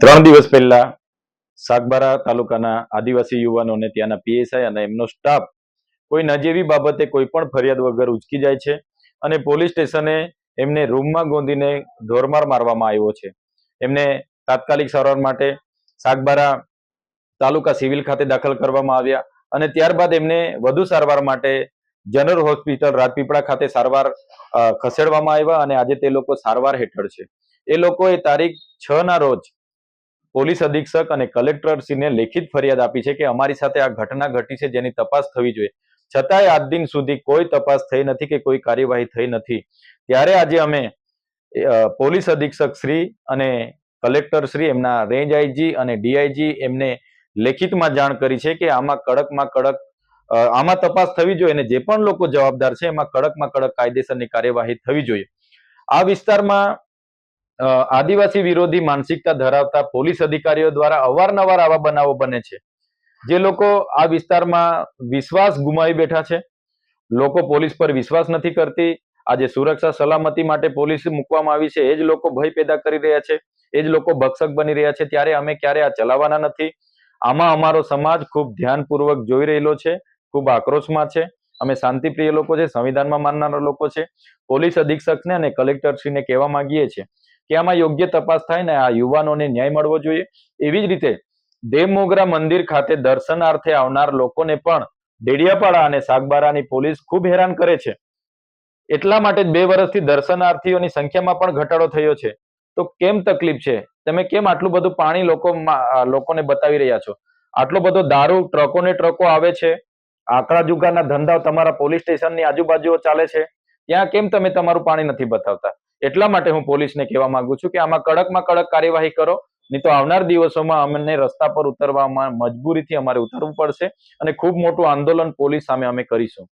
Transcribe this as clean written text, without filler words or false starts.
3 દિવસ પહેલા સાગબારા તાલુકાના આદિવાસી યુવાનોને ત્યાંના પીએસઆઈ અને એમનો સ્ટાફ કોઈ નજીવી બાબતે કોઈ પણ ફરિયાદ વગર ઉચકી જાય છે અને પોલીસ સ્ટેશને એમને રૂમમાં ગોંધીને ઢોરમાર મારવામાં આવ્યો છે. એમને તાત્કાલિક સારવાર માટે સાગબારા તાલુકા સિવિલ ખાતે દાખલ કરવામાં આવ્યા અને ત્યારબાદ એમને વધુ સારવાર માટે જનરલ હોસ્પિટલ રાજપીપળા ખાતે સારવાર ખસેડવામાં આવ્યા અને આજે તે લોકો સારવાર હેઠળ છે. એ લોકોએ તારીખ 6 ના રોજ પોલીસ અધિક્ષક અને કલેક્ટરશ્રીને લેખિત ફરિયાદ આપી છે કે અમારી સાથે આ ઘટના ઘટી છે જેની તપાસ થવી જોઈએ, છતાંય આજ દિન સુધી કોઈ તપાસ થઈ નથી કે કોઈ કાર્યવાહી થઈ નથી. ત્યારે આજે અમે પોલીસ અધિક્ષક શ્રી અને કલેક્ટર શ્રી, એમના રેન્જ આઈજી અને ડીઆઈજી એમને લેખિતમાં જાણ કરી છે કે આમાં કડકમાં કડક આમાં તપાસ થવી જોઈએ અને જે પણ લોકો જવાબદાર છે એમાં કડકમાં કડક કાયદેસરની કાર્યવાહી થવી જોઈએ. આ વિસ્તારમાં આદિવાસી વિરોધી માનસિકતા ધરાવતા પોલીસ અધિકારીઓ દ્વારા અવારનવાર આવા બનાવો બને છે. જે લોકો આ વિસ્તારમાં વિશ્વાસ ગુમાવી બેઠા છે, લોકો પોલીસ પર વિશ્વાસ નથી કરતી. આજે સુરક્ષા સલામતી માટે પોલીસ મૂકવામાં આવી છે, એ જ લોકો ભય પેદા કરી રહ્યા છે, એ જ લોકો ભક્ષક બની રહ્યા છે. ત્યારે અમે ક્યારે આ ચલાવવાના નથી. આમાં અમારો સમાજ ખૂબ ધ્યાનપૂર્વક જોઈ રહેલો છે, ખૂબ આક્રોશમાં છે. અમે શાંતિપ્રિય લોકો છે, સંવિધાનમાં માનનારા લોકો છે. પોલીસ અધિક્ષકને અને કલેક્ટરશ્રીને કહેવા માંગીએ છીએ કે આમાં યોગ્ય તપાસ થાય ને આ યુવાનોને ન્યાય મળવો જોઈએ. એવી જ રીતે દેવમોગરા મંદિર ખાતે દર્શનાર્થે આવનાર લોકોને પણ ડેડિયાપાડા અને સાગબારાની પોલીસ ખૂબ હેરાન કરે છે. એટલા માટે 2 વર્ષથી દર્શનાર્થીઓની સંખ્યામાં પણ ઘટાડો થયો છે. તો કેમ તકલીફ છે? તમે કેમ આટલું બધું પાણી લોકોને બતાવી રહ્યા છો? આટલો બધો દારૂ ટ્રકોને ટ્રકો આવે છે, આંકડા જુગારના ધંધાઓ તમારા પોલીસ સ્ટેશનની આજુબાજુ ચાલે છે, ત્યાં કેમ તમે તમારું પાણી નથી બતાવતા? એટલા માટે હું પોલીસને કહેવા માંગુ છું કે આમાં કડકમાં કડક કાર્યવાહી કરો, નહીં તો આવનાર દિવસોમાં અમને રસ્તા પર ઉતરવામાં મજબૂરીથી અમારે ઉતરવું પડશે અને ખૂબ મોટું આંદોલન પોલીસ સામે અમે કરીશું.